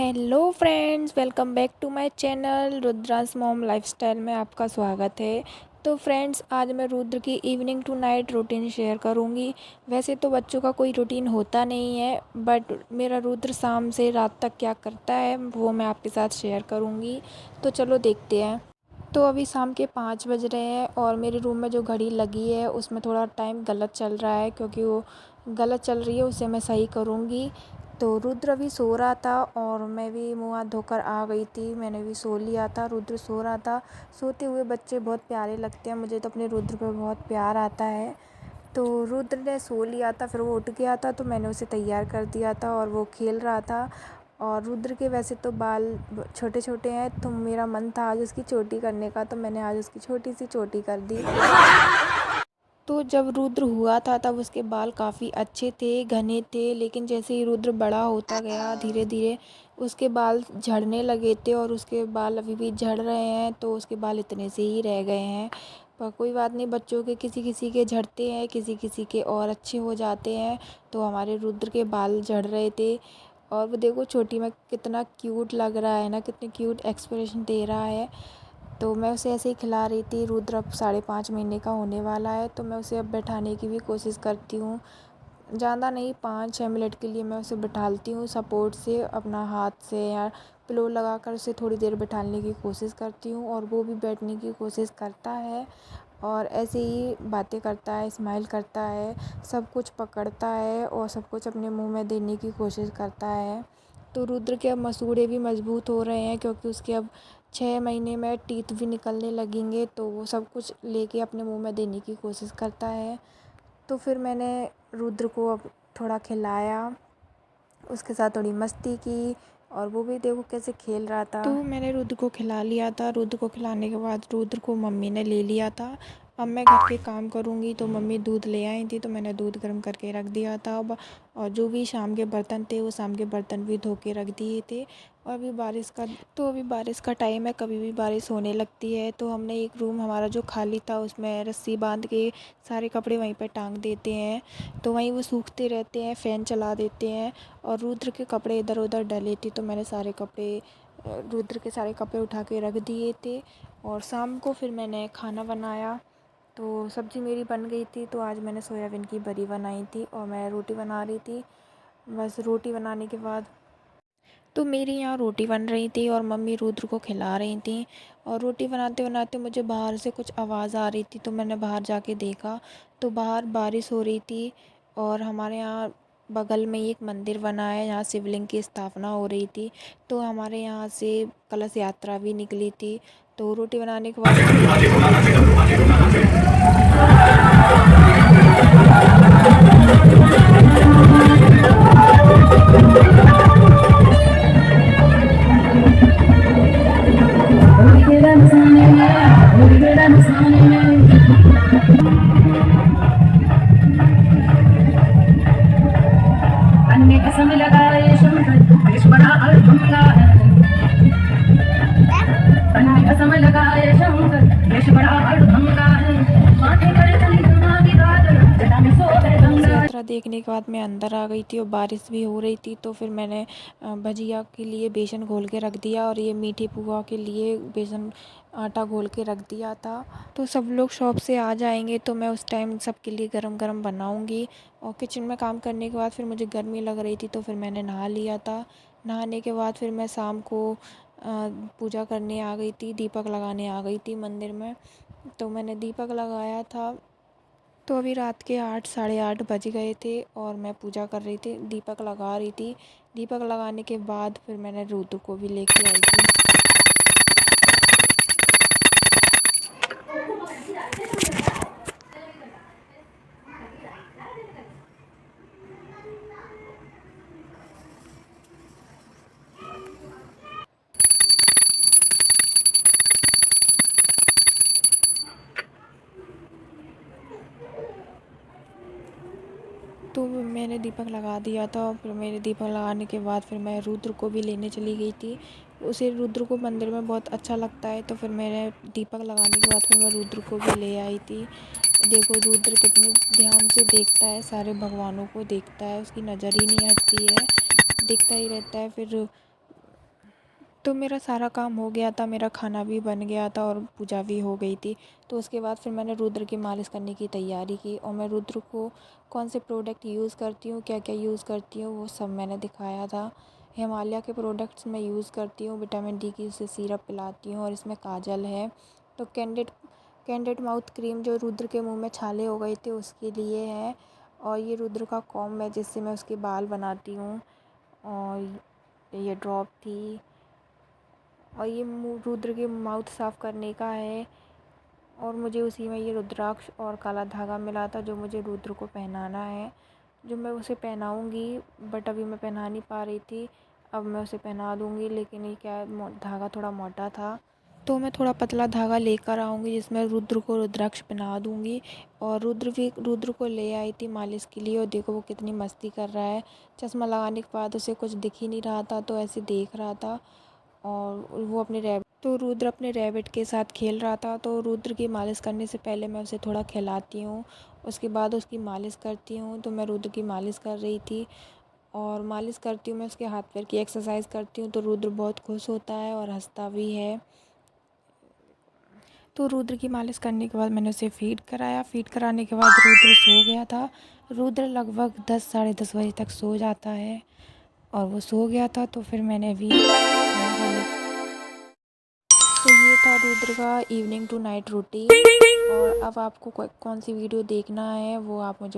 Hello friends, welcome back to my channel Rudra's mom lifestyle में आपका स्वागत है। तो फ्रेंड्स, आज मैं रुद्र की evening to night routine share करूंगी। वैसे तो बच्चों का कोई रूटीन होता नहीं है, बट मेरा रुद्र शाम से रात तक क्या करता है वो मैं आपके साथ शेयर करूंगी। तो चलो देखते हैं। तो अभी शाम के 5 बज रहे हैं और मेरे रूम में जो घड़ी लगी है उसमें थोड़ा टाइम गलत चल रहा है, क्योंकि वो गलत चल रही है, उसे मैं सही करूँगी। तो रुद्र अभी सो रहा था और मैं भी मुँह हाथ धोकर आ गई थी। मैंने भी सो लिया था, रुद्र सो रहा था। सोते हुए बच्चे बहुत प्यारे लगते हैं, मुझे तो अपने रुद्र पे बहुत प्यार आता है। तो रुद्र ने सो लिया था, फिर वो उठ गया था तो मैंने उसे तैयार कर दिया था और वो खेल रहा था। और रुद्र के वैसे तो बाल छोटे छोटे हैं, तो मेरा मन था आज उसकी चोटी करने का, तो मैंने आज उसकी छोटी सी चोटी कर दी। तो जब रुद्र हुआ था तब उसके बाल काफ़ी अच्छे थे, घने थे, लेकिन जैसे ही रुद्र बड़ा होता गया धीरे धीरे उसके बाल झड़ने लगे थे और उसके बाल अभी भी झड़ रहे हैं। तो उसके बाल इतने से ही रह गए हैं, पर कोई बात नहीं। बच्चों के किसी किसी के झड़ते हैं, किसी किसी के और अच्छे हो जाते हैं। तो हमारे रुद्र के बाल झड़ रहे थे और वो देखो छोटी में कितना क्यूट लग रहा है ना, कितने क्यूट एक्सप्रेशन दे रहा है। तो मैं उसे ऐसे ही खिला रही थी। रुद्र अब 5.5 महीने का होने वाला है, तो मैं उसे अब बैठाने की भी कोशिश करती हूँ। ज़्यादा नहीं, 5-6 मिनट के लिए मैं उसे बिठालती हूँ सपोर्ट से, अपना हाथ से या पिलो लगाकर उसे थोड़ी देर बिठाने की कोशिश करती हूँ, और वो भी बैठने की कोशिश करता है और ऐसे ही बातें करता है, स्माइल करता है, सब कुछ पकड़ता है और सब कुछ अपने मुंह में देने की कोशिश करता है। तो रुद्र के अब मसूड़े भी मजबूत हो रहे हैं, क्योंकि उसके अब 6 महीने में टीथ भी निकलने लगेंगे, तो वो सब कुछ लेके अपने मुंह में देने की कोशिश करता है। तो फिर मैंने रुद्र को अब थोड़ा खिलाया, उसके साथ थोड़ी मस्ती की, और वो भी देखो कैसे खेल रहा था। तो मैंने रुद्र को खिला लिया था। रुद्र को खिलाने के बाद रुद्र को मम्मी ने ले लिया था। अब मैं घर के काम करूँगी, तो मम्मी दूध ले आई थी, तो मैंने दूध गर्म करके रख दिया था अब। और जो भी शाम के बर्तन थे वो शाम के बर्तन भी धो के रख दिए थे। और अभी बारिश का टाइम है, कभी भी बारिश होने लगती है। तो हमने एक रूम हमारा जो खाली था उसमें रस्सी बांध के सारे कपड़े वहीं पर टांग देते हैं, तो वहीं वो सूखते रहते हैं, फ़ैन चला देते हैं। और रुद्र के कपड़े इधर उधर डले थे, तो मैंने रुद्र के सारे कपड़े उठा के रख दिए थे। और शाम को फिर मैंने खाना बनाया। तो सब्ज़ी मेरी बन गई थी, तो आज मैंने सोयाबीन की बड़ी बनाई थी और मैं रोटी बना रही थी। बस रोटी बनाने के बाद तो मेरी यहाँ रोटी बन रही थी और मम्मी रुद्र को खिला रही थी। और रोटी बनाते बनाते मुझे बाहर से कुछ आवाज़ आ रही थी, तो मैंने बाहर जाके देखा, तो बाहर बारिश हो रही थी। और हमारे यहाँ बगल में एक मंदिर बना है, यहाँ शिवलिंग की स्थापना हो रही थी। तो हमारे यहाँ से कलश यात्रा भी निकली थी। तो रोटी बनाने के बाद अन्य कसम लगाए शंकर देश बड़ा अड़भंगा है। अन्य कसम लगाए शंकर देश बड़ा अड़भंगा है। माथे पर चंद्रमा की बादल जटा में सोए कलश गंगा। यात्रा देखने के बाद मैं अंदर आ गई थी और बारिश भी हो रही थी। तो फिर मैंने भजिया के लिए बेसन घोल के रख दिया और ये मीठी पुआ के लिए बेसन आटा घोल के रख दिया था। तो सब लोग शॉप से आ जाएंगे, तो मैं उस टाइम सबके लिए गरम गरम बनाऊंगी। और किचन में काम करने के बाद फिर मुझे गर्मी लग रही थी, तो फिर मैंने नहा लिया था। नहाने के बाद फिर मैं शाम को पूजा करने आ गई थी, दीपक लगाने आ गई थी मंदिर में। तो मैंने दीपक लगाया था। तो अभी रात के 8 साढ़े 8 बज गए थे और मैं पूजा कर रही थी, दीपक लगा रही थी। दीपक लगाने के बाद फिर मैंने रुद्र को भी लेके आई थी। तो मैंने दीपक लगा दिया था और फिर मेरे दीपक लगाने के बाद फिर मैं रुद्र को भी लेने चली गई थी। उसे रुद्र को मंदिर में बहुत अच्छा लगता है, तो फिर मैंने दीपक लगाने के बाद फिर मैं रुद्र को भी ले आई थी। देखो रुद्र कितने ध्यान से देखता है, सारे भगवानों को देखता है, उसकी नज़र ही नहीं हटती है, देखता ही रहता है। फिर तो मेरा सारा काम हो गया था, मेरा खाना भी बन गया था और पूजा भी हो गई थी। तो उसके बाद फिर मैंने रुद्र की मालिश करने की तैयारी की और मैं रुद्र को कौन से प्रोडक्ट यूज़ करती हूँ, क्या क्या यूज़ करती हूँ, वो सब मैंने दिखाया था। हिमालय के प्रोडक्ट्स मैं यूज़ करती हूँ, विटामिन डी की उसे सिरप पिलाती हूँ और इसमें काजल है। तो कैंडिड माउथ क्रीम जो रुद्र के मुँह में छाले हो गए थे उसके लिए है। और ये रुद्र का कॉम्ब है जिससे मैं उसके बाल बनाती हूँ। और ये ड्रॉप थी और ये रुद्र के माउथ साफ़ करने का है। और मुझे उसी में ये रुद्राक्ष और काला धागा मिला था जो मुझे रुद्र को पहनाना है, जो मैं उसे पहनाऊँगी। बट अभी मैं पहना नहीं पा रही थी, अब मैं उसे पहना दूँगी। लेकिन ये क्या धागा थोड़ा मोटा था, तो मैं थोड़ा पतला धागा लेकर आऊँगी जिसमें रुद्र को रुद्राक्ष पहना दूँगी। और रुद्र को ले आई थी मालिश के लिए और देखो वो कितनी मस्ती कर रहा है। चश्मा लगाने के बाद उसे कुछ दिख ही नहीं रहा था, तो ऐसे देख रहा था। और वो रुद्र अपने रैबिट के साथ खेल रहा था। तो रुद्र की मालिश करने से पहले मैं उसे थोड़ा खिलाती हूँ, उसके बाद उसकी मालिश करती हूँ। तो मैं रुद्र की मालिश कर रही थी और मालिश करती हूँ, मैं उसके हाथ पैर की एक्सरसाइज करती हूँ। तो रुद्र बहुत खुश होता है और हंसता भी है। तो रुद्र की मालिश करने के बाद मैंने उसे फीड कराया। फीड कराने के बाद रुद्र सो गया था। रुद्र लगभग 10 साढ़े 10 बजे तक सो जाता है और वो सो गया था। तो फिर मैंने भी खाना खाने तो ये था रुद्र का इवनिंग टू नाइट रूटीन। और अब आपको कौन सी वीडियो देखना है वो आप मुझे